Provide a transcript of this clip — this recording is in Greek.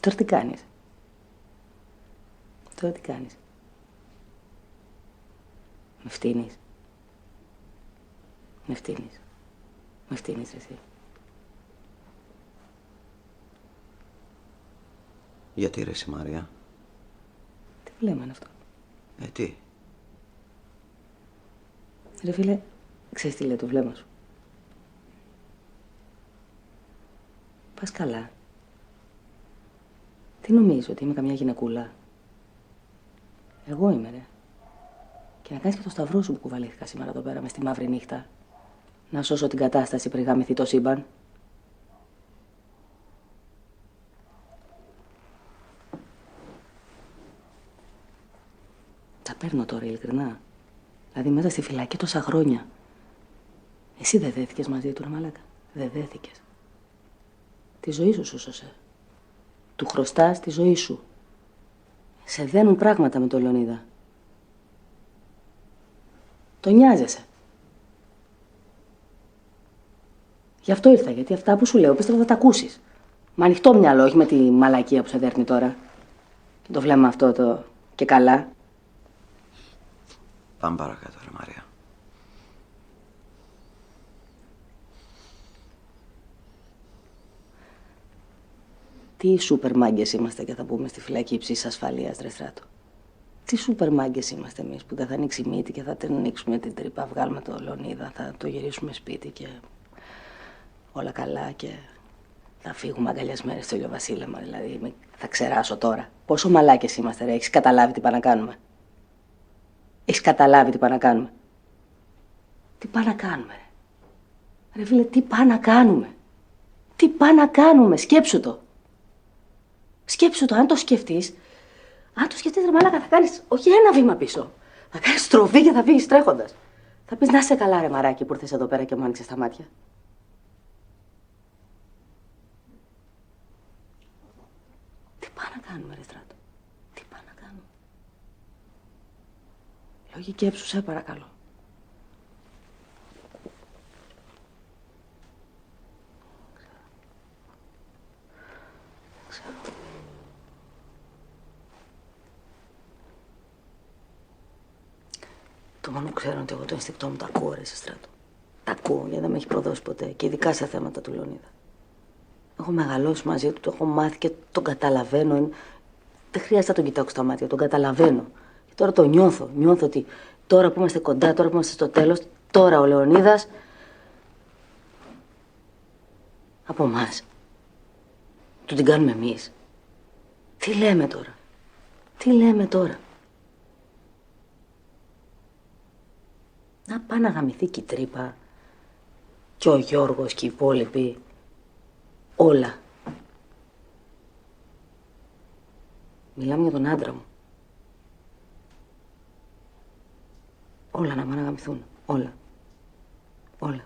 Τώρα τι κάνεις? Τώρα τι κάνεις? Με φτύνεις? Με φτύνεις? Με φτύνεις εσύ? Γιατί ρε εσύ, Μαρία? Τι βλέμμα είναι αυτό? Τι? Ρε φίλε, ξέρεις τι λέει το βλέμμα σου? Πας καλά? Τι νομίζεις, ότι είμαι καμιά γυναικούλα? Εγώ είμαι, ρε. Και να κάνεις και το σταυρό σου που κουβαλήθηκα σήμερα εδώ πέρα μες στη μαύρη νύχτα. Να σώσω την κατάσταση πριν γαμηθεί το σύμπαν. Τα παίρνω τώρα, ειλικρινά. Δηλαδή μέσα στη φυλακή τόσα χρόνια. Εσύ δεν δέθηκες μαζί του, ρε μαλάκα? Δεν δέθηκες. Τη ζωή σου σου σώσε. Του χρωστάς τη ζωή σου. Σε δένουν πράγματα με τον Λεωνίδα. Το νοιάζεσαι. Γι' αυτό ήρθα, γιατί αυτά που σου λέω πίστευα θα τα ακούσεις. Με ανοιχτό μυαλό, όχι με τη μαλακία που σε δέρνει τώρα. Και το βλέμμα αυτό το... και καλά. Πάμε παρακάτω, ρε Μαρία. Τι σούπερ μάγκες είμαστε και θα μπούμε στη φυλακή υψής ασφαλείας, ρε Στράτο. Τι σούπερ μάγκες είμαστε εμείς που δεν θα ανοίξει μύτη και θα την ανοίξουμε την τρύπα, βγάλουμε το Λεωνίδα, θα το γυρίσουμε σπίτι και όλα καλά και θα φύγουμε αγκαλιασμένοι στο ηλιοβασίλεμα. Δηλαδή θα ξεράσω τώρα. Πόσο μαλάκες είμαστε, ρε. Έχεις καταλάβει τι πάνε να κάνουμε? Έχεις καταλάβει τι πάνε να κάνουμε? Τι πάνε να κάνουμε, ρε? Ρε φίλε, τι πάνε να κάνουμε? Τι πάνε να κάνουμε? Σκέψου το. Σκέψου το, αν το σκεφτείς, ρε μαλάκα, θα κάνεις όχι ένα βήμα πίσω. Θα κάνεις στροφή και θα φύγεις τρέχοντας. Θα πεις να είσαι καλά, ρε μαράκι, που ήρθες εδώ πέρα και μου άνοιξες τα μάτια. Τι πάμε να κάνουμε, ρε Στράτο? Τι πάμε να κάνουμε? Λογική έψου, σε παρακαλώ. Το μόνο που ξέρω είναι ότι εγώ το инстικτό μου τα ακούω, ρε Στράτο. Τα ακούω, γιατί δεν με έχει προδώσει ποτέ. Και ειδικά σε θέματα του Λεωνίδα. Έχω μεγαλώσει μαζί του, το έχω μάθει και τον καταλαβαίνω. Δεν χρειάζεται να τον κοιτάξω στα μάτια, τον καταλαβαίνω. Και τώρα το νιώθω. Νιώθω ότι τώρα που είμαστε κοντά, τώρα που είμαστε στο τέλος, τώρα ο Λεωνίδας από εμάς. Του την κάνουμε εμείς. Τι λέμε τώρα? Τι λέμε τώρα? Να πάει να γαμηθεί και η τρύπα και ο Γιώργος και οι υπόλοιποι. Όλα. Μιλάμε για τον άντρα μου. Όλα να πάνε να γαμηθούν. Όλα. Όλα.